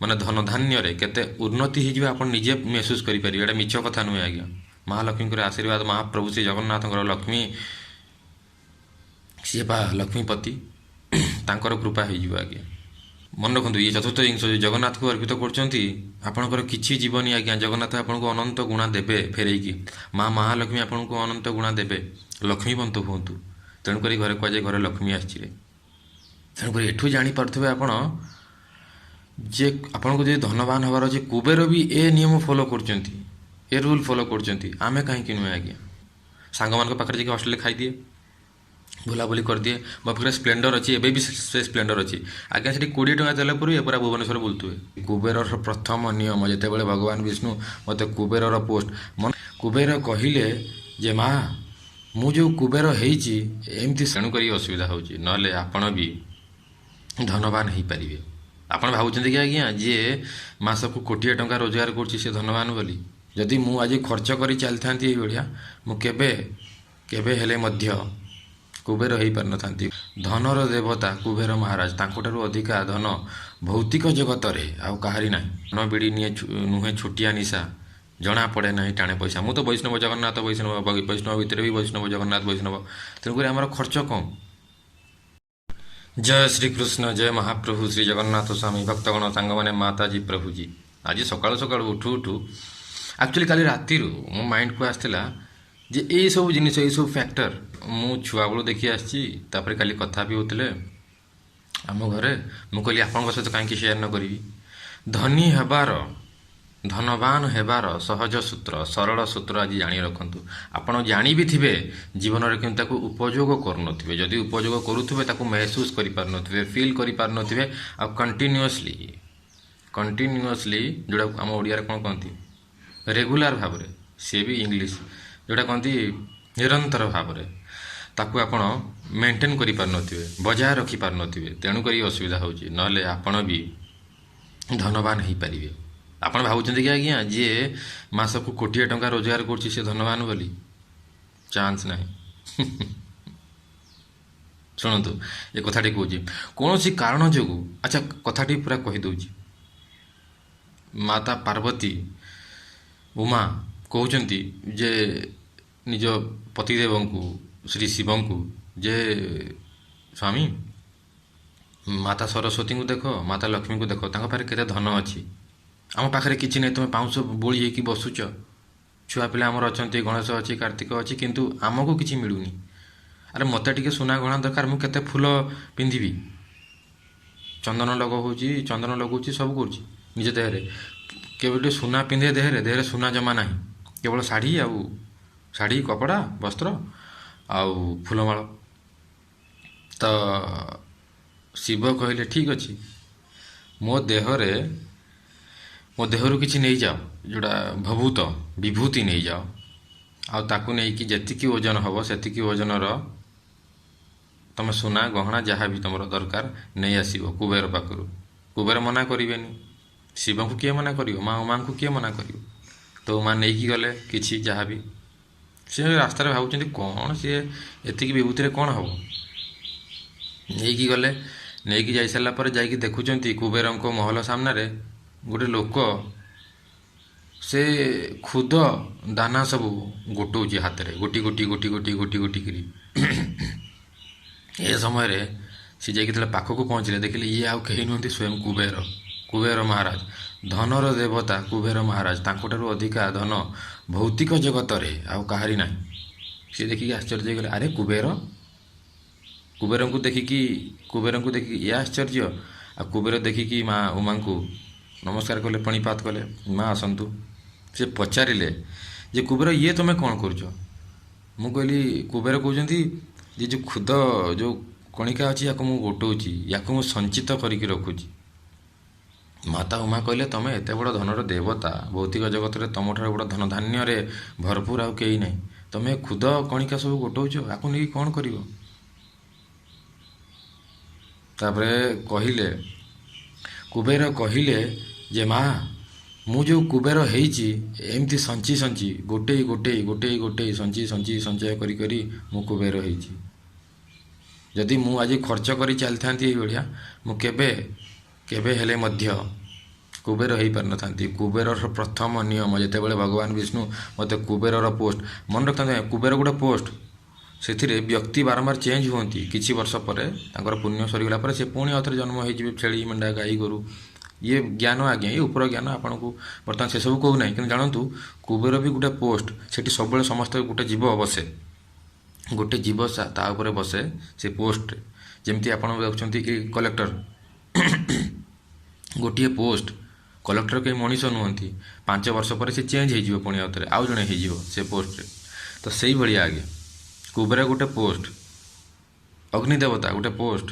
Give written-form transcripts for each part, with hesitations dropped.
ମାନେ ଧନ ଧାନ୍ୟରେ କେତେ ଉନ୍ନତି ହେଇଯିବ ଆପଣ ନିଜେ ମେହସୁସ୍ କରିପାରିବେ। ଏଇଟା ମିଛ କଥା ନୁହେଁ ଆଜ୍ଞା। ମହାଲକ୍ଷ୍ମୀଙ୍କର ଆଶୀର୍ବାଦ, ମହାପ୍ରଭୁ ଶ୍ରୀ ଜଗନ୍ନାଥଙ୍କର ଲକ୍ଷ୍ମୀ, ସିଏ ବା ଲକ୍ଷ୍ମୀପତି, ତାଙ୍କର କୃପା ହେଇଯିବ ଆଜ୍ଞା। ମନେ ରଖନ୍ତୁ, ଇଏ ଚତୁର୍ଥ ଜିନିଷ ଜଗନ୍ନାଥକୁ ଅର୍ପିତ କରୁଛନ୍ତି, ଆପଣଙ୍କର କିଛି ଯିବନି ଆଜ୍ଞା। ଜଗନ୍ନାଥ ଆପଣଙ୍କୁ ଅନନ୍ତ ଗୁଣା ଦେବେ ଫେରେଇକି। ମହାଲକ୍ଷ୍ମୀ ଆପଣଙ୍କୁ ଅନନ୍ତ ଗୁଣା ଦେବେ। ଲକ୍ଷ୍ମୀବନ୍ତ ହୁଅନ୍ତୁ। ତେଣୁକରି ଘରେ କୁହାଯାଏ ଘରେ ଲକ୍ଷ୍ମୀ ଆସିବେ। ତେଣୁକରି ଏଠୁ ଜାଣିପାରୁଥିବେ ଆପଣ ଯେ ଆପଣଙ୍କୁ ଯଦି ଧନବାନ ହେବାର ଅଛି, କୁବେର ବି ଏ ନିୟମ ଫଲୋ କରୁଛନ୍ତି, ଏ ରୁଲ୍ ଫଲୋ କରୁଛନ୍ତି। ଆମେ କାହିଁକି ନୁହେଁ ଆଜ୍ଞା। ସାଙ୍ଗମାନଙ୍କ ପାଖରେ ଯାଇକି ହଷ୍ଟେଲରେ ଖାଇଦିଏ, ବୁଲାବୁଲି କରିଦିଏ। ମୋ ପାଖରେ ସ୍ପ୍ଲେଣ୍ଡର ଅଛି, ଏବେ ବି ସେ ସ୍ପ୍ଲେଣ୍ଡର ଅଛି ଆଜ୍ଞା। ସେଠି 20 ଟଙ୍କା ଦେଲା ପରେ ଏ ପୁରା ଭୁବନେଶ୍ୱର ବୁଲୁଥିବେ। କୁବେରର ପ୍ରଥମ ନିୟମ, ଯେତେବେଳେ ଭଗବାନ ବିଷ୍ଣୁ ମୋତେ କୁବେରର ପୋଷ୍ଟ, କୁବେର କହିଲେ ଯେ ମା ମୁଁ ଯେଉଁ କୁବେର ହେଇଛି ଏମିତି, ତେଣୁକରି ଅସୁବିଧା ହେଉଛି। ନହେଲେ ଆପଣ ବି ଧନବାନ ହେଇପାରିବେ। ଆପଣ ଭାବୁଛନ୍ତି କି ଆଜ୍ଞା ଯିଏ ମାସକୁ କୋଟିଏ ଟଙ୍କା ରୋଜଗାର କରୁଛି ସେ ଧନବାନ ବୋଲି? ଯଦି ମୁଁ ଆଜି ଖର୍ଚ୍ଚ କରି ଚାଲିଥାନ୍ତି ଏଇଭଳିଆ, ମୁଁ କେବେ କେବେ ହେଲେ ମଧ୍ୟ କୁବେର ହେଇପାରିନଥାନ୍ତି। ଧନର ଦେବତା କୁବେର ମହାରାଜ, ତାଙ୍କଠାରୁ ଅଧିକା ଧନ ଭୌତିକ ଜଗତରେ ଆଉ କାହାରି ନାହିଁ। ଧନ ବିଡ଼ି ନୁହେଁ ଛୋଟିଆ ନିଶା, ଜଣା ପଡ଼େ ନାହିଁ ଟାଣେ ପଇସା। ମୁଁ ତ ବୈଷ୍ଣବ, ଜଗନ୍ନାଥ ବୈଷ୍ଣବ, ବୈଷ୍ଣବ ଭିତରେ ବି ବୈଷ୍ଣବ, ଜଗନ୍ନାଥ ବୈଷ୍ଣବ। ତେଣୁକରି ଆମର ଖର୍ଚ୍ଚ କମ୍। ଜୟ ଶ୍ରୀକୃଷ୍ଣ, ଜୟ ମହାପ୍ରଭୁ ଶ୍ରୀ ଜଗନ୍ନାଥ ସ୍ୱାମୀ, ଭକ୍ତଗଣ, ସାଙ୍ଗମାନେ, ମାତାଜୀ, ପ୍ରଭୁଜୀ। ଆଜି ସକାଳୁ ସକାଳୁ ଉଠୁ ଉଠୁ, ଆକ୍ଚୁଆଲି କାଲି ରାତିରୁ ମୋ ମାଇଣ୍ଡକୁ ଆସିଥିଲା ଯେ ଏଇସବୁ ଜିନିଷ, ଏଇସବୁ ଫ୍ୟାକ୍ଟର ମୁଁ ଛୁଆବେଳୁ ଦେଖି ଆସିଛି। ତାପରେ କାଲି କଥା ବି ହେଉଥିଲେ ଆମ ଘରେ। ମୁଁ କହିଲି ଆପଣଙ୍କ ସହିତ କାହିଁକି ସେୟାର ନ କରିବି। ଧନୀ ହେବାର, ଧନବାନ ହେବାର ସହଜ ସୂତ୍ର, ସରଳ ସୂତ୍ର ଆଜି ଜାଣି ରଖନ୍ତୁ। ଆପଣ ଜାଣି ବି ଥିବେ ଜୀବନରେ, କିନ୍ତୁ ତାକୁ ଉପଯୋଗ କରୁନଥିବେ। ଯଦି ଉପଯୋଗ କରୁଥିବେ ତାକୁ ମେହସୁସ୍ କରିପାରୁନଥିବେ, ଫିଲ୍ କରିପାରୁନଥିବେ। ଆଉ କଣ୍ଟିନ୍ୟୁଅସଲି ଯେଉଁଟା ଆମ ଓଡ଼ିଆରେ କ'ଣ କହନ୍ତି, ରେଗୁଲାର ଭାବରେ, ସିଏ ବି ଇଂଲିଶ ଯେଉଁଟା କହନ୍ତି ନିରନ୍ତର ଭାବରେ, ତାକୁ ଆପଣ ମେଣ୍ଟେନ୍ କରିପାରୁନଥିବେ, ବଜାୟ ରଖିପାରୁନଥିବେ। ତେଣୁକରି ଅସୁବିଧା ହେଉଛି। ନହେଲେ ଆପଣ ବି ଧନବାନ ହେଇପାରିବେ। ଆପଣ ଭାବୁଛନ୍ତି କି ଆଜ୍ଞା ଯିଏ ମାସକୁ କୋଟିଏ ଟଙ୍କା ରୋଜଗାର କରୁଛି ସେ ଧନବାନ ବୋଲି? ଚାନ୍ସ ନାହିଁ। ଶୁଣନ୍ତୁ, ଏ କଥାଟି କହୁଛି, କୌଣସି କାରଣ ଯୋଗୁଁ, ଆଚ୍ଛା କଥାଟି ପୁରା କହିଦେଉଛି। ମାତା ପାର୍ବତୀ, ଉମା କହୁଛନ୍ତି ଯେ ନିଜ ପତିଦେବଙ୍କୁ, ଶ୍ରୀ ଶିବଙ୍କୁ, ଯେ ସ୍ୱାମୀ, ମାତା ସରସ୍ୱତୀଙ୍କୁ ଦେଖ, ମାତା ଲକ୍ଷ୍ମୀଙ୍କୁ ଦେଖ, ତାଙ୍କ ପାଖରେ କେତେ ଧନ ଅଛି, ଆମ ପାଖରେ କିଛି ନାହିଁ। ତୁମେ ପାଉଁଶ ବୋଳି ହେଇକି ବସୁଛ। ଛୁଆ ପିଲା ଆମର ଅଛନ୍ତି, ଗଣେଶ ଅଛି, କାର୍ତ୍ତିକ ଅଛି, କିନ୍ତୁ ଆମକୁ କିଛି ମିଳୁନି। ଆରେ ମୋତେ ଟିକେ ସୁନା ଗହଣା ଦରକାର, ମୁଁ କେତେ ଫୁଲ ପିନ୍ଧିବି, ଚନ୍ଦନ ଲଗାଉଛି, ସବୁ କରୁଛି ନିଜ ଦେହରେ। କେବେ ଟିକେ ସୁନା ପିନ୍ଧେ ଦେହରେ ସୁନା ଜମା ନାହିଁ। କେବଳ ଶାଢ଼ୀ, କପଡ଼ା, ବସ୍ତ୍ର ଆଉ ଫୁଲମାଳ। ତ ଶିବ କହିଲେ ଠିକ୍ ଅଛି, ମୋ ଦେହରୁ କିଛି ନେଇଯାଅ, ଯେଉଁଟା ବିଭୂତି ନେଇଯାଅ, ଆଉ ତାକୁ ନେଇକି ଯେତିକି ଓଜନ ହେବ ସେତିକି ଓଜନର ତୁମେ ସୁନା ଗହଣା ଯାହା ବି ତୁମର ଦରକାର ନେଇ ଆସିବ କୁବେର ପାଖରୁ। କୁବେର ମନା କରିବେନି। ଶିବଙ୍କୁ କିଏ ମନା କରିବ? ମା ଉମାଙ୍କୁ କିଏ ମନା କରିବ? ତ ଉମା ନେଇକି ଗଲେ କିଛି ଯାହା ବି। ସେ ରାସ୍ତାରେ ଭାବୁଛନ୍ତି କ'ଣ ସିଏ ଏତିକି ବିଭୂତିରେ କ'ଣ ହେବ। ନେଇକି ଗଲେ, ନେଇକି ଯାଇସାରିଲା ପରେ ଯାଇକି ଦେଖୁଛନ୍ତି କୁବେରଙ୍କ ମହଲ ସାମ୍ନାରେ ଗୋଟେ ଲୋକ, ସେ ଖୁଦ ଦାନା ସବୁ ଗୋଟଉଛି ହାତରେ, ଗୋଟି କରି। ଏ ସମୟରେ ସେ ଯାଇକି ଯେତେବେଳେ ପାଖକୁ ପହଞ୍ଚିଲେ, ଦେଖିଲେ ଇଏ ଆଉ କେହି ନୁହନ୍ତି, ସ୍ୱୟଂ କୁବେର ମହାରାଜ, ଧନର ଦେବତା କୁବେର ମହାରାଜ। ତାଙ୍କଠାରୁ ଅଧିକା ଧନ ଭୌତିକ ଜଗତରେ ଆଉ କାହାରି ନାହିଁ। ସେ ଦେଖିକି ଆଶ୍ଚର୍ଯ୍ୟ ହେଇଗଲେ। ଆରେ କୁବେରଙ୍କୁ ଦେଖିକି ଇଏ ଆଶ୍ଚର୍ଯ୍ୟ। ଆଉ କୁବେର ଦେଖିକି ମା ଉମାଙ୍କୁ ନମସ୍କାର କଲେ, ପ୍ରଣିପାତ କଲେ, ମା ଆସନ୍ତୁ। ସେ ପଚାରିଲେ ଯେ କୁବେର, ଇଏ ତୁମେ କ'ଣ କରୁଛ? ମୁଁ କହିଲି, କୁବେର କହୁଛନ୍ତି ଯେ ଯେଉଁ ଖୁଦ, ଯେଉଁ କଣିକା ଅଛି, ୟାକୁ ମୁଁ ଗୋଟଉଛି, ୟାକୁ ମୁଁ ସଞ୍ଚିତ କରିକି ରଖୁଛି। ମାତା ଉମା କହିଲେ, ତୁମେ ଏତେ ବଡ଼ ଧନର ଦେବତା, ଭୌତିକ ଜଗତରେ ତୁମଠାରୁ ବଡ଼ ଧନ ଧାନ୍ୟରେ ଭରପୁର ଆଉ କେହି ନାହିଁ। ତୁମେ ଖୁଦ କଣିକା ସବୁ ଗୋଟଉଛ, ୟାକୁ ନେଇକି କ'ଣ କରିବ? ତାପରେ କୁବେର କହିଲେ ଯେ ମା, ମୁଁ ଯେଉଁ କୁବେର ହେଇଛି ଏମିତି ସଞ୍ଚି ଗୋଟେଇ ସଞ୍ଚୟ କରି ମୁଁ କୁବେର ହେଇଛି। ଯଦି ମୁଁ ଆଜି ଖର୍ଚ୍ଚ କରି ଚାଲିଥାନ୍ତି ଏଇଭଳିଆ, ମୁଁ କେବେ ହେଲେ ମଧ୍ୟ କୁବେର ହେଇପାରିନଥାନ୍ତି। କୁବେରର ପ୍ରଥମ ନିୟମ, ଯେତେବେଳେ ଭଗବାନ ବିଷ୍ଣୁ ମୋତେ କୁବେରର ପୋଷ୍ଟ, ମନେ ରଖିଥାନ୍ତି କୁବେର ଗୋଟେ ପୋଷ୍ଟ, ସେଥିରେ ବ୍ୟକ୍ତି ବାରମ୍ବାର ଚେଞ୍ଜ ହୁଅନ୍ତି। କିଛି ବର୍ଷ ପରେ ତାଙ୍କର ପୁଣ୍ୟ ସରିଗଲା ପରେ ସେ ପୁଣି ଆଉଥରେ ଜନ୍ମ ହେଇଯିବେ, ଛେଳି ମେଣ୍ଢା ଗାଈ ଗୋରୁ। ଇଏ ଜ୍ଞାନ ଆଜ୍ଞା, ଇଏ ଉପର ଜ୍ଞାନ, ଆପଣଙ୍କୁ ବର୍ତ୍ତମାନ ସେସବୁ କହୁନାହିଁ। କିନ୍ତୁ ଜାଣନ୍ତୁ କୁବେର ବି ଗୋଟେ ପୋଷ୍ଟ, ସେଠି ସବୁବେଳେ ସମସ୍ତେ ଗୋଟେ ଜୀବ ବସେ, ଗୋଟେ ଜୀବ ତା ଉପରେ ବସେ ସେ ପୋଷ୍ଟରେ। ଯେମିତି ଆପଣ ଦେଖୁଛନ୍ତି କି କଲେକ୍ଟର, ଗୋଟିଏ ପୋଷ୍ଟ, କଲେକ୍ଟର କେହି ମଣିଷ ନୁହନ୍ତି। 5 ବର୍ଷ ପରେ ସେ ଚେଞ୍ଜ ହେଇଯିବ, ପୁଣି ଆଉଥରେ ଆଉ ଜଣେ ହେଇଯିବ ସେ ପୋଷ୍ଟରେ। ତ ସେଇଭଳିଆ ଆଜ୍ଞା କୁବେର ଗୋଟେ ପୋଷ୍ଟ, ଅଗ୍ନି ଦେବତା ଗୋଟେ ପୋଷ୍ଟ,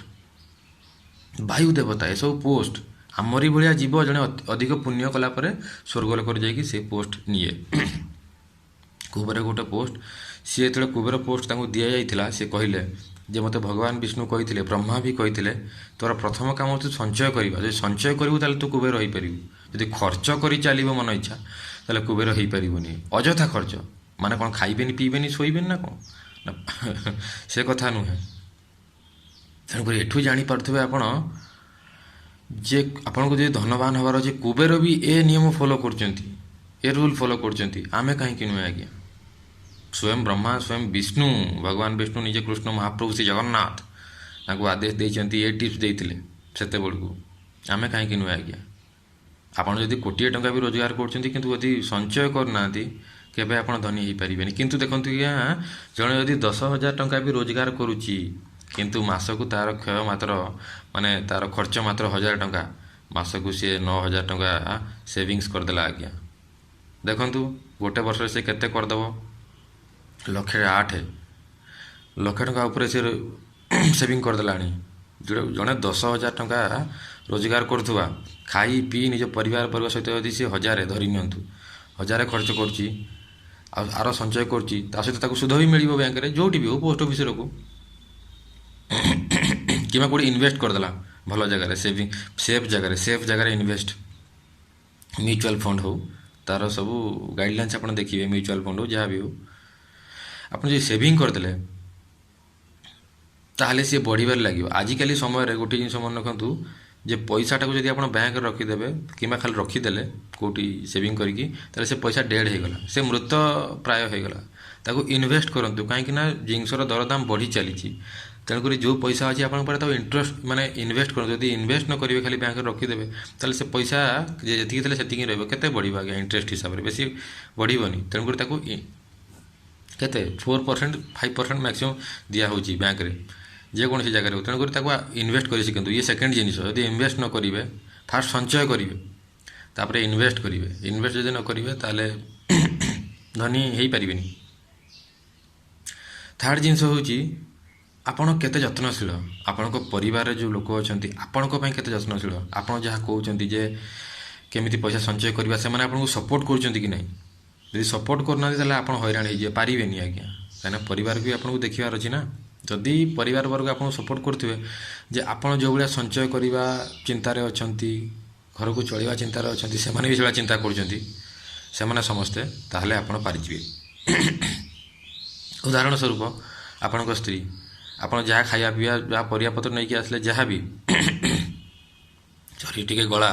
ବାୟୁ ଦେବତା ଏସବୁ ପୋଷ୍ଟ। ଆମରି ଭଳିଆ ଜୀବ ଜଣେ ଅଧିକ ପୁଣ୍ୟ କଲା ପରେ ସ୍ୱର୍ଗଲୋକରେ ଯାଇକି ସେ ପୋଷ୍ଟ ନିଏ। କୁବେର ଗୋଟେ ପୋଷ୍ଟ। ସିଏ ଯେତେବେଳେ କୁବେର ପୋଷ୍ଟ ତାଙ୍କୁ ଦିଆଯାଇଥିଲା, ସେ କହିଲେ ଯେ ମୋତେ ଭଗବାନ ବିଷ୍ଣୁ କହିଥିଲେ, ବ୍ରହ୍ମା ବି କହିଥିଲେ, ତୋର ପ୍ରଥମ କାମ ହେଉଛି ସଞ୍ଚୟ କରିବା। ଯଦି ସଞ୍ଚୟ କରିବୁ ତାହେଲେ ତୁ କୁବେର ହେଇପାରିବୁ। ଯଦି ଖର୍ଚ୍ଚ କରି ଚାଲିବ ମନ ଇଚ୍ଛା, ତାହେଲେ କୁବେର ହେଇପାରିବୁନି। ଅଯଥା ଖର୍ଚ୍ଚ ମାନେ କ'ଣ, ଖାଇବେନି ପିଇବେନି ଶୋଇବେନି ନା କ'ଣ? ନା ସେ କଥା ନୁହେଁ। ତେଣୁକରି ଏଠୁ ଜାଣିପାରୁଥିବେ ଆପଣ ଯେ ଆପଣଙ୍କୁ ଯଦି ଧନବାନ ହେବାର ଅଛି, କୁବେର ବି ଏ ନିୟମ ଫଲୋ କରୁଛନ୍ତି, ଏ ରୁଲ୍ ଫଲୋ କରୁଛନ୍ତି, ଆମେ କାହିଁକି ନୁହେଁ ଆଜ୍ଞା? ସ୍ୱୟଂ ବ୍ରହ୍ମା, ସ୍ୱୟଂ ବିଷ୍ଣୁ, ଭଗବାନ ବିଷ୍ଣୁ ନିଜେ କୃଷ୍ଣ ମହାପ୍ରଭୁ ଶ୍ରୀ ଜଗନ୍ନାଥ ତାଙ୍କୁ ଆଦେଶ ଦେଇଛନ୍ତି, ଏ ଟିପ୍ସ ଦେଇଥିଲେ ସେତେବେଳକୁ। ଆମେ କାହିଁକି ନୁହେଁ ଆଜ୍ଞା? ଆପଣ ଯଦି କୋଟିଏ ଟଙ୍କା ବି ରୋଜଗାର କରୁଛନ୍ତି କିନ୍ତୁ ଯଦି ସଞ୍ଚୟ କରୁନାହାନ୍ତି, କେବେ ଆପଣ ଧନୀ ହେଇପାରିବେନି। କିନ୍ତୁ ଦେଖନ୍ତୁ ଆଜ୍ଞା, ଜଣେ ଯଦି 10,000 ଟଙ୍କା ବି ରୋଜଗାର କରୁଛି କିନ୍ତୁ ମାସକୁ ତାର କ୍ଷୟ ମାତ୍ର, ମାନେ ତାର ଖର୍ଚ୍ଚ ମାତ୍ର 1,000 ଟଙ୍କା, ମାସକୁ ସିଏ 9,000 ଟଙ୍କା ସେଭିଙ୍ଗସ୍ କରିଦେଲା ଆଜ୍ଞା। ଦେଖନ୍ତୁ ଗୋଟେ ବର୍ଷରେ ସେ କେତେ କରିଦେବ? 1,08,000 ଲକ୍ଷେ ଟଙ୍କା ଉପରେ ସେ ସେଭିଂ କରିଦେଲାଣି। ଜଣେ 10,000 ଟଙ୍କା ରୋଜଗାର କରୁଥିବା, ଖାଇ ପିଇ ନିଜ ପରିବାର ବର୍ଗ ସହିତ ଯଦି ସେ 1,000 ଧରି ନିଅନ୍ତୁ, 1,000 ଖର୍ଚ୍ଚ କରୁଛି ଆଉ ଆର ସଞ୍ଚୟ କରୁଛି, ତା ସହିତ ତାକୁ ସୁଧ ବି ମିଳିବ ବ୍ୟାଙ୍କରେ, ଯେଉଁଠି ବି ହଉ, ପୋଷ୍ଟ ଅଫିସରେ ହଉ, କିମ୍ବା କେଉଁଠି ଇନଭେଷ୍ଟ କରିଦେଲା ଭଲ ଜାଗାରେ, ସେଫ୍ ଜାଗାରେ ଇନଭେଷ୍ଟ, ମ୍ୟୁଚୁଆଲ୍ ଫଣ୍ଡ ହଉ, ତା'ର ସବୁ ଗାଇଡ଼ଲାଇନ୍ସ ଆପଣ ଦେଖିବେ। ମ୍ୟୁଚୁଆଲ୍ ଫଣ୍ଡ ହଉ, ଯାହା ବି ହଉ, ଆପଣ ଯଦି ସେଭିଂ କରିଦେଲେ ତାହେଲେ ସିଏ ବଢ଼ିବାରେ ଲାଗିବ। ଆଜିକାଲି ସମୟରେ ଗୋଟିଏ ଜିନିଷ ମନେ ରଖନ୍ତୁ, ଯେ ପଇସାଟାକୁ ଯଦି ଆପଣ ବ୍ୟାଙ୍କରେ ରଖିଦେବେ କିମ୍ବା ଖାଲି ରଖିଦେଲେ କେଉଁଠି ସେଭିଂ କରିକି, ତାହେଲେ ସେ ପଇସା ଡେଡ଼୍ ହେଇଗଲା, ସେ ମୃତ ପ୍ରାୟ ହେଇଗଲା। ତାକୁ ଇନଭେଷ୍ଟ କରନ୍ତୁ, କାହିଁକିନା ଜିନିଷର ଦରଦାମ ବଢ଼ି ଚାଲିଛି। ତେଣୁକରି ଯେଉଁ ପଇସା ଅଛି ଆପଣଙ୍କ ପାଖରେ ତାକୁ ଇଣ୍ଟରେଷ୍ଟ ମାନେ ଇନଭେଷ୍ଟ କରନ୍ତୁ। ଯଦି ଇନଭେଷ୍ଟ ନ କରିବେ, ଖାଲି ବ୍ୟାଙ୍କରେ ରଖିଦେବେ, ତାହେଲେ ସେ ପଇସା ଯେତିକି ଥିଲେ ସେତିକି ରହିବ। କେତେ ବଢ଼ିବ ଆଜ୍ଞା ଇଣ୍ଟରେଷ୍ଟ ହିସାବରେ? ବେଶୀ ବଢ଼ିବନି। ତେଣୁକରି ତାକୁ କେତେ 4%, 5% ମ୍ୟାକ୍ସିମମ୍ ଦିଆହେଉଛି ବ୍ୟାଙ୍କରେ, ଯେକୌଣସି ଜାଗାରେ ହଉ। ତେଣୁକରି ତାକୁ ଇନଭେଷ୍ଟ କରି ଶିଖନ୍ତୁ। ଇଏ ସେକେଣ୍ଡ ଜିନିଷ। ଯଦି ଇନଭେଷ୍ଟ ନ କରିବେ, ଫାର୍ଷ୍ଟ ସଞ୍ଚୟ କରିବେ, ତାପରେ ଇନଭେଷ୍ଟ କରିବେ। ଇନଭେଷ୍ଟ ଯଦି ନ କରିବେ ତାହେଲେ ଧନୀ ହେଇପାରିବେନି। ଥାର୍ଡ଼ ଜିନିଷ ହେଉଛି ଆପଣ କେତେ ଯତ୍ନଶୀଳ, ଆପଣଙ୍କ ପରିବାରରେ ଯେଉଁ ଲୋକ ଅଛନ୍ତି ଆପଣଙ୍କ ପାଇଁ କେତେ ଯତ୍ନଶୀଳ। ଆପଣ ଯାହା କହୁଛନ୍ତି ଯେ କେମିତି ପଇସା ସଞ୍ଚୟ କରିବା, ସେମାନେ ଆପଣଙ୍କୁ ସପୋର୍ଟ କରୁଛନ୍ତି କି ନାହିଁ? ଯଦି ସପୋର୍ଟ କରୁନାହାନ୍ତି ତାହେଲେ ଆପଣ ହଇରାଣ ହେଇଯିବେ, ପାରିବେନି ଆଜ୍ଞା। କାହିଁକିନା ପରିବାରକୁ ବି ଆପଣଙ୍କୁ ଦେଖିବାର ଅଛି ନା। ଯଦି ପରିବାର ବର୍ଗ ଆପଣଙ୍କୁ ସପୋର୍ଟ କରୁଥିବେ ଯେ ଆପଣ ଯେଉଁ ଭଳିଆ ସଞ୍ଚୟ କରିବା ଚିନ୍ତାରେ ଅଛନ୍ତି, ଘରକୁ ଚଳିବା ଚିନ୍ତାରେ ଅଛନ୍ତି, ସେମାନେ ବି ସେଇଭଳିଆ ଚିନ୍ତା କରୁଛନ୍ତି, ସେମାନେ ସମସ୍ତେ, ତାହେଲେ ଆପଣ ପାରିଯିବେ। ଉଦାହରଣ ସ୍ୱରୂପ ଆପଣଙ୍କ ସ୍ତ୍ରୀ, ଆପଣ ଯାହା ଖାଇବା ପିଇବା, ଯାହା ପରିବାପତ୍ର ନେଇକି ଆସିଲେ, ଯାହା ବି ସରି ଟିକେ ଗଳା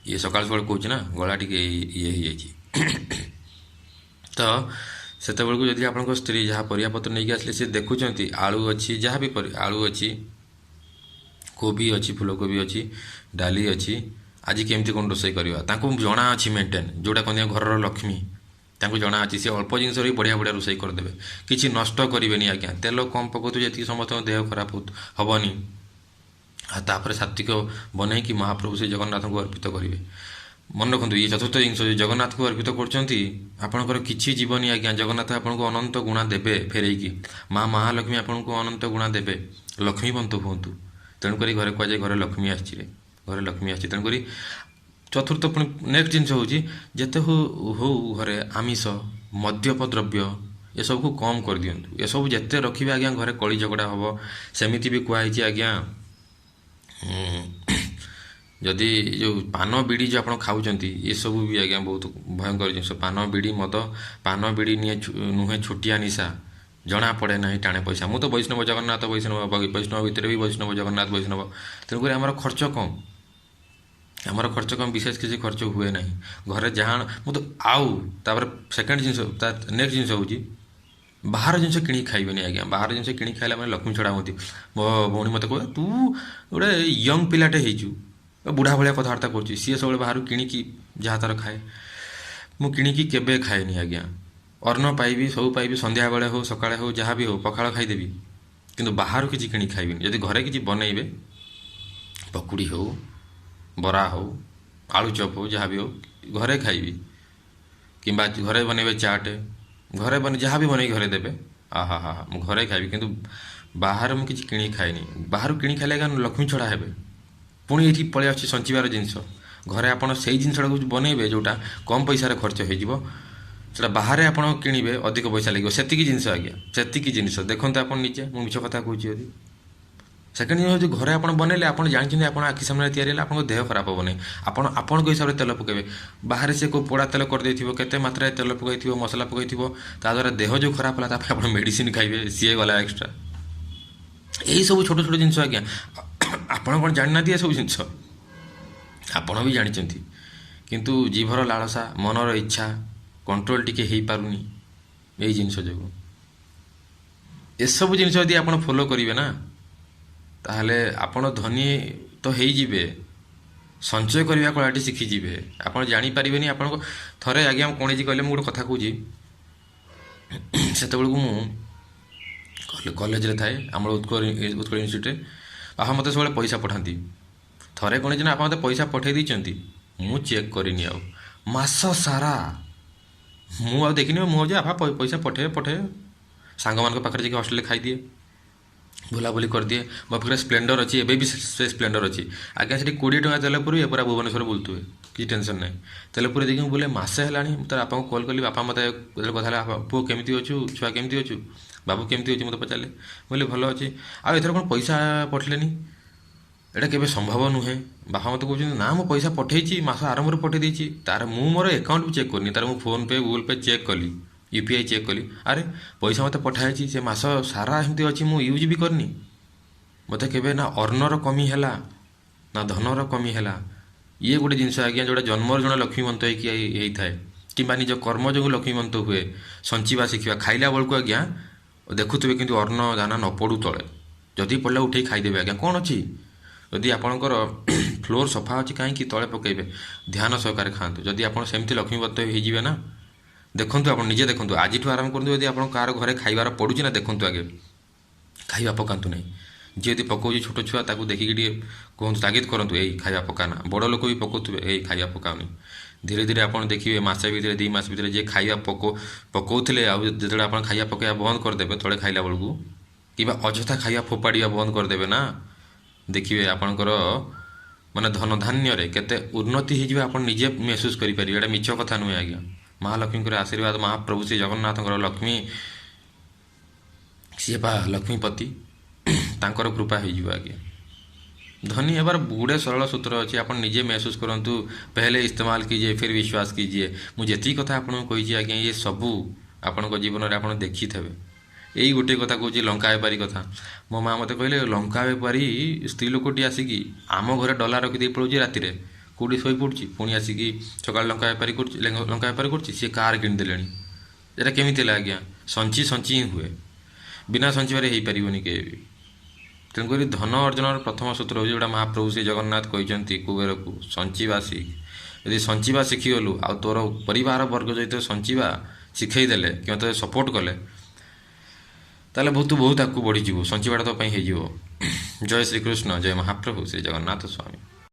ଇଏ ସକାଳୁ ସକାଳୁ କହୁଛି ନା, ଗଳା ଟିକେ ଇଏ ହେଇଯାଇଛି। ତ ସେତେବେଳକୁ ଯଦି ଆପଣଙ୍କ ସ୍ତ୍ରୀ ଯାହା ପରିବାପତ୍ର ନେଇକି ଆସିଲେ, ସେ ଦେଖୁଛନ୍ତି ଆଳୁ ଅଛି, ଯାହା ବି ଆଳୁ ଅଛି, କୋବି ଅଛି, ଫୁଲକୋବି ଅଛି, ଡାଲି ଅଛି, ଆଜି କେମିତି କ'ଣ ରୋଷେଇ କରିବା, ତାଙ୍କୁ ଜଣା ଅଛି ମେଣ୍ଟେନ୍, ଯେଉଁଟା କହନ୍ତି ଘରର ଲକ୍ଷ୍ମୀ, ତାଙ୍କୁ ଜଣା ଅଛି। ସେ ଅଳ୍ପ ଜିନିଷରେ ବି ବଢ଼ିଆ ବଢ଼ିଆ ରୋଷେଇ କରିଦେବେ, କିଛି ନଷ୍ଟ କରିବେନି ଆଜ୍ଞା। ତେଲ କମ୍ ପକାଉଥିବେ ଯେତିକି ସମସ୍ତଙ୍କ ଦେହ ଖରାପ ହେବନି। ଆଉ ତାପରେ ସାତ୍ୱିକ ବନେଇକି ମହାପ୍ରଭୁ ଶ୍ରୀ ଜଗନ୍ନାଥଙ୍କୁ ଅର୍ପିତ କରିବେ। ମନେ ରଖନ୍ତୁ, ଇଏ ଚତୁର୍ଥ ଜିନିଷ ଜଗନ୍ନାଥଙ୍କୁ ଅର୍ପିତ କରୁଛନ୍ତି, ଆପଣଙ୍କର କିଛି ଯିବନି ଆଜ୍ଞା। ଜଗନ୍ନାଥ ଆପଣଙ୍କୁ ଅନନ୍ତ ଗୁଣା ଦେବେ ଫେରେଇକି। ମା ମହାଲକ୍ଷ୍ମୀ ଆପଣଙ୍କୁ ଅନନ୍ତ ଗୁଣା ଦେବେ। ଲକ୍ଷ୍ମୀବନ୍ତ ହୁଅନ୍ତୁ। ତେଣୁକରି ଘରେ କୁହାଯାଏ ଘରେ ଲକ୍ଷ୍ମୀ ଆସିଛି ରେ, ଘରେ ଲକ୍ଷ୍ମୀ ଆସିଛି। ତେଣୁକରି ଚତୁର୍ଥ ପୁଣି ନେକ୍ସଟ ଜିନିଷ ହେଉଛି, ଯେତେ ହଉ ଘରେ ଆମିଷ, ମଦ୍ୟପ ଦ୍ରବ୍ୟ ଏସବୁକୁ କମ୍ କରିଦିଅନ୍ତୁ। ଏସବୁ ଯେତେ ରଖିବେ ଆଜ୍ଞା, ଘରେ କଳି ଝଗଡ଼ା ହେବ। ସେମିତି ବି କୁହାହେଇଛି ଆଜ୍ଞା, ଯଦି ଯେଉଁ ପାନ ବିଡ଼ି ଯେଉଁ ଆପଣ ଖାଉଛନ୍ତି, ଏସବୁ ବି ଆଜ୍ଞା ବହୁତ ଭୟଙ୍କର ଜିନିଷ। ପାନ ବିଡ଼ି ମଦ, ପାନ ବିଡ଼ି ନୁହେଁ ଛୋଟିଆ ନିଶା, ଜଣା ପଡ଼େ ନାହିଁ ଟାଣେ ପଇସା। ମୁଁ ତ ବୈଷ୍ଣବ, ଜଗନ୍ନାଥ ବୈଷ୍ଣବ, ବୈଷ୍ଣବ ଭିତରେ ବି ବୈଷ୍ଣବ, ଜଗନ୍ନାଥ ବୈଷ୍ଣବ। ତେଣୁକରି ଆମର ଖର୍ଚ୍ଚ କମ୍, ଆମର ଖର୍ଚ୍ଚ କମ୍, ବିଶେଷ କିଛି ଖର୍ଚ୍ଚ ହୁଏ ନାହିଁ ଘରେ ଯାହା ମୁଁ ତ। ଆଉ ତାପରେ ସେକେଣ୍ଡ ଜିନିଷ, ତା ନେକ୍ସଟ ଜିନିଷ ହେଉଛି ବାହାର ଜିନିଷ କିଣିକି ଖାଇବେନି ଆଜ୍ଞା। ବାହାର ଜିନିଷ କିଣିକି ଖାଇଲା ମାନେ ଲକ୍ଷ୍ମୀ ଛଡ଼ା ହୁଅନ୍ତି। ମୋ ଭଉଣୀ ମୋତେ କହେ ତୁ ଗୋଟେ ୟଙ୍ଗ ପିଲାଟେ ହେଇଛୁ, ବୁଢ଼ା ଭଳିଆ କଥାବାର୍ତ୍ତା କରୁଛି। ସିଏ ସବୁବେଳେ ବାହାରୁ କିଣିକି ଯାହା ତାର ଖାଏ। ମୁଁ କିଣିକି କେବେ ଖାଏନି ଆଜ୍ଞା। ଅନ୍ନ ପାଇବି, ସବୁ ପାଇବି, ସନ୍ଧ୍ୟାବେଳେ ହଉ ସକାଳେ ହଉ ଯାହା ବି ହଉ ପଖାଳ ଖାଇଦେବି, କିନ୍ତୁ ବାହାରୁ କିଛି କିଣିକି ଖାଇବିନି। ଯଦି ଘରେ କିଛି ବନେଇବେ, ପକୁଡ଼ି ହଉ, ବରା ହଉ, ଆଳୁ ଚପ୍ ହଉ, ଯାହା ବି ହଉ ଘରେ ଖାଇବି। କିମ୍ବା ଘରେ ବନେଇବେ ଚାଟ୍, ଘରେ ଯାହା ବି ବନେଇକି ଘରେ ଦେବେ, ଆହା ହା ହା, ମୁଁ ଘରେ ଖାଇବି। କିନ୍ତୁ ବାହାରେ ମୁଁ କିଛି କିଣିକି ଖାଇନି। ବାହାରୁ କିଣି ଖାଇଲେ ଆଜ୍ଞା ଲକ୍ଷ୍ମୀ ଛଡ଼ା ହେବେ। ପୁଣି ଏଇଠି ପଳେଇ ଆସୁଛି ସଞ୍ଚିବାର ଜିନିଷ। ଘରେ ଆପଣ ସେଇ ଜିନିଷଟାକୁ ବନେଇବେ ଯେଉଁଟା କମ୍ ପଇସାରେ ଖର୍ଚ୍ଚ ହେଇଯିବ, ସେଇଟା ବାହାରେ ଆପଣ କିଣିବେ ଅଧିକ ପଇସା ଲାଗିବ। ସେତିକି ଜିନିଷ ଆଜ୍ଞା, ସେତିକି ଜିନିଷ ଦେଖନ୍ତୁ ଆପଣ ନିଜେ, ମୁଁ ମିଛ କଥା କହୁଛି ଯଦି। ସେକେଣ୍ଡ ଜିନିଷ ହେଉଛି ଘରେ ଆପଣ ବନେଇଲେ, ଆପଣ ଜାଣିଛନ୍ତି ଆପଣ ଆଖି ସାମ୍ନାରେ ତିଆରି ହେଲେ ଆପଣଙ୍କ ଦେହ ଖରାପ ହେବ ନାହିଁ। ଆପଣ ଆପଣଙ୍କ ହିସାବରେ ତେଲ ପକାଇବେ। ବାହାରେ ସେ କେଉଁ ପୋଡ଼ା ତେଲ କରିଦେଇଥିବ, କେତେ ମାତ୍ରାରେ ତେଲ ପକାଇଥିବ, ମସଲା ପକାଇଥିବ, ତା ଦ୍ୱାରା ଦେହ ଯେଉଁ ଖରାପ ହେଲା ତା ପାଇଁ ଆପଣ ମେଡ଼ିସିନ ଖାଇବେ, ସିଏ ଗଲା ଏକ୍ସଟ୍ରା। ଏଇସବୁ ଛୋଟ ଛୋଟ ଜିନିଷ ଆଜ୍ଞା। ଆପଣ କ'ଣ ଜାଣିନାହାନ୍ତି ଏସବୁ ଜିନିଷ? ଆପଣ ବି ଜାଣିଛନ୍ତି, କିନ୍ତୁ ଜିଭର ଲାଳସା, ମନର ଇଚ୍ଛା କଣ୍ଟ୍ରୋଲ ଟିକେ ହେଇପାରୁନି ଏଇ ଜିନିଷ ଯୋଗୁଁ। ଏସବୁ ଜିନିଷ ଯଦି ଆପଣ ଫଲୋ କରିବେ ନା, ତାହେଲେ ଆପଣ ଧନୀ ତ ହେଇଯିବେ, ସଞ୍ଚୟ କରିବା କଳାଟି ଶିଖିଯିବେ। ଆପଣ ଜାଣିପାରିବେନି ଆପଣଙ୍କ। ଥରେ ଆଜ୍ଞା କୌଣସି କହିଲେ, ମୁଁ ଗୋଟେ କଥା କହୁଛି, ସେତେବେଳକୁ ମୁଁ କଲେଜରେ ଥାଏ, ଆମର ଉତ୍କଳ ୟୁନିଭର୍ସିଟିରେ। ବାପା ମୋତେ ସବୁବେଳେ ପଇସା ପଠାନ୍ତି। ଥରେ କ'ଣ ହେଇଛି ନା, ବାପା ମୋତେ ପଇସା ପଠାଇ ଦେଇଛନ୍ତି, ମୁଁ ଚେକ୍ କରିନି ଆଉ ମାସ ସାରା। ମୁଁ ଆଉ ଦେଖିନି, ମୁଁ ହେଉଛି ବାପା ପଇସା ପଠାଇବେ ପଠାଇବେ। ସାଙ୍ଗମାନଙ୍କ ପାଖରେ ଯାଇକି ହଷ୍ଟେଲରେ ଖାଇଦିଏ, ବୁଲାବୁଲି କରିଦିଏ। ମୋ ପାଖରେ ସ୍ପ୍ଲେଣ୍ଡର ଅଛି, ଏବେ ବି ସେ ସ୍ପ୍ଲେଣ୍ଡର ଅଛି ଆଜ୍ଞା। ସେଠି 20 ଟଙ୍କା ତେଲ ପୁରି ପୁରା ଭୁବନେଶ୍ୱର ବୁଲୁଥିବେ, କିଛି ଟେନସନ୍ ନାହିଁ। ତେଲ ପୁରି ଦେଇକି ମୁଁ ବୁଲେ। ମାସେ ହେଲାଣି ମୁଁ ତାର ବାପାଙ୍କୁ କଲ୍ କଲି। ବାପା ମୋତେ ଯେତେବେଳେ କଥା ହେଲା, ପୁଅ କେମିତି ଅଛୁ, ଛୁଆ କେମିତି ଅଛୁ, ବାବୁ କେମିତି ଅଛି ମୋତେ ପଚାରିଲେ। ମୁଁ କହିଲି ଭଲ ଅଛି। ଆଉ ଏଥର କ'ଣ ପଇସା ପଠେଇଲେନି? ଏଇଟା କେବେ ସମ୍ଭବ ନୁହେଁ। ବାପା ମୋତେ କହୁଛନ୍ତି ନା ମୁଁ ପଇସା ପଠେଇଛି, ମାସ ଆରମ୍ଭରୁ ପଠେଇ ଦେଇଛି। ତାର ମୁଁ ମୋର ଆକାଉଣ୍ଟ ବି ଚେକ୍ କରିନି, ତାର ମୁଁ phone pay, Google pay check କଲି, UPI ଚେକ୍ କଲି। ଆରେ ପଇସା ମୋତେ ପଠା ହେଇଛି, ସେ ମାସ ସାରା ଏମିତି ଅଛି, ମୁଁ ୟୁଜ୍ ବି କରିନି। ମୋତେ କେବେ ନା ଅନ୍ନର କମି ହେଲା, ନା ଧନର କମି ହେଲା। ଇଏ ଗୋଟେ ଜିନିଷ ଆଜ୍ଞା, ଯେଉଁଟା ଜନ୍ମରୁ ଜଣେ ଲକ୍ଷ୍ମୀମନ୍ତ ହେଇକି ହେଇଥାଏ, କିମ୍ବା ନିଜ କର୍ମ ଯୋଗୁଁ ଲକ୍ଷ୍ମୀମନ୍ତ ହୁଏ। ସଞ୍ଚିବା ଶିଖିବା। ଖାଇଲା ବେଳକୁ ଆଜ୍ଞା ଦେଖୁଥିବେ କିନ୍ତୁ ଅନ୍ନ ଦାନା ନ ପଡ଼ୁ ତଳେ। ଯଦି ପଡ଼ିଲା ଉଠେଇ ଖାଇଦେବେ ଆଜ୍ଞା, କ'ଣ ଅଛି? ଯଦି ଆପଣଙ୍କର ଫ୍ଲୋର ସଫା ଅଛି କାହିଁକି ତଳେ ପକାଇବେ? ଧ୍ୟାନ ସହକାରେ ଖାଆନ୍ତୁ। ଯଦି ଆପଣ ସେମିତି ଲକ୍ଷ୍ମୀବନ୍ତ ହେଇଯିବେ ନା, ଦେଖନ୍ତୁ ଆପଣ ନିଜେ ଦେଖନ୍ତୁ, ଆଜିଠୁ ଆରମ୍ଭ କରନ୍ତୁ। ଯଦି ଆପଣ କାହାର ଘରେ ଖାଇବାର ପଡ଼ୁଛି ନା, ଦେଖନ୍ତୁ ଆଗେ, ଖାଇବା ପକାନ୍ତୁ ନାହିଁ। ଯିଏ ଯଦି ପକାଉଛି ଛୋଟ ଛୁଆ, ତାକୁ ଦେଖିକି ଟିକେ କୁହନ୍ତୁ, ତାଗିଦ କରନ୍ତୁ, ଏଇ ଖାଇବା ପକାନା। ବଡ଼ ଲୋକ ବି ପକାଉଥିବେ, ଏଇ ଖାଇବା ପକାଉନି। ଧୀରେ ଧୀରେ ଆପଣ ଦେଖିବେ ମାସେ ଭିତରେ, 2 ମାସ ଭିତରେ, ଯିଏ ଖାଇବା ପକାଉଥିଲେ, ଆଉ ଯେତେବେଳେ ଆପଣ ଖାଇବା ପକାଇବା ବନ୍ଦ କରିଦେବେ ତଳେ ଖାଇଲା ବେଳକୁ, କିମ୍ବା ଅଯଥା ଖାଇବା ଫୋପାଡ଼ିବା ବନ୍ଦ କରିଦେବେ ନା, ଦେଖିବେ ଆପଣଙ୍କର ମାନେ ଧନ ଧାନ୍ୟରେ କେତେ ଉନ୍ନତି ହେଇଯିବ ଆପଣ ନିଜେ ମେହସୁସ କରିପାରିବେ। ଏଇଟା ମିଛ କଥା ନୁହେଁ ଆଜ୍ଞା। ମହାଲକ୍ଷ୍ମୀଙ୍କର ଆଶୀର୍ବାଦ, ମହାପ୍ରଭୁ ଶ୍ରୀ ଜଗନ୍ନାଥଙ୍କର ଲକ୍ଷ୍ମୀ, ସିଏ ବା ଲକ୍ଷ୍ମୀପତି, ତାଙ୍କର କୃପା ହେଇଯିବ ଆଜ୍ଞା। ଧନୀ ହେବାର ଗୁଡ଼େ ସରଳ ସୂତ୍ର ଅଛି, ଆପଣ ନିଜେ ମେହସୁସ କରନ୍ତୁ। ପେହେଲେ ଇସ୍ତେମାଲ କିଜିଏ ଫିର ବିଶ୍ୱାସ କିଜିଏ। ମୁଁ ଯେତିକି କଥା ଆପଣଙ୍କୁ କହିଛି ଆଜ୍ଞା, ଇଏ ସବୁ ଆପଣଙ୍କ ଜୀବନରେ ଆପଣ ଦେଖିଥିବେ। ଏଇ ଗୋଟିଏ କଥା କହୁଛି, ଲଙ୍କା ବେପାରୀ କଥା। ମୋ ମା ମୋତେ କହିଲେ, ଲଙ୍କା ବେପାରୀ ସ୍ତ୍ରୀ ଲୋକଟି ଆସିକି ଆମ ଘରେ ଡଲା ରଖିଦେଇ ପଳାଉଛି ରାତିରେ, କେଉଁଠି ଶୋଇପଡ଼ୁଛି, ପୁଣି ଆସିକି ସକାଳେ ଲଙ୍କା ବେପାରୀ କରୁଛି। ସିଏ କାର୍ କିଣିଦେଲେଣି। ଏଇଟା କେମିତି ହେଲା ଆଜ୍ଞା? ସଞ୍ଚି ହିଁ ହୁଏ, ବିନା ସଞ୍ଚିବାରେ ହେଇପାରିବନି କେବେ ବି। ତେଣୁକରି ଧନ ଅର୍ଜନର ପ୍ରଥମ ସୂତ୍ର ହେଉଛି, ଯେଉଁଟା ମହାପ୍ରଭୁ ଶ୍ରୀ ଜଗନ୍ନାଥ କହିଛନ୍ତି କୁବେରକୁ, ସଞ୍ଚିବା ଶିଖ। ଯଦି ସଞ୍ଚିବା ଶିଖିଗଲୁ, ଆଉ ତୋର ପରିବାର ବର୍ଗ ଯଦି ସଞ୍ଚିବା ଶିଖେଇ ଦେଲେ କିମ୍ବା ତୋତେ ସପୋର୍ଟ କଲେ, ତାହେଲେ ବହୁତ ଆଗକୁ ବଢ଼ିଯିବୁ। ସଞ୍ଚିବାଟା ତୋ ପାଇଁ ହେଇଯିବ। ଜୟ ଶ୍ରୀକୃଷ୍ଣ, ଜୟ ମହାପ୍ରଭୁ ଶ୍ରୀ ଜଗନ୍ନାଥ ସ୍ୱାମୀ।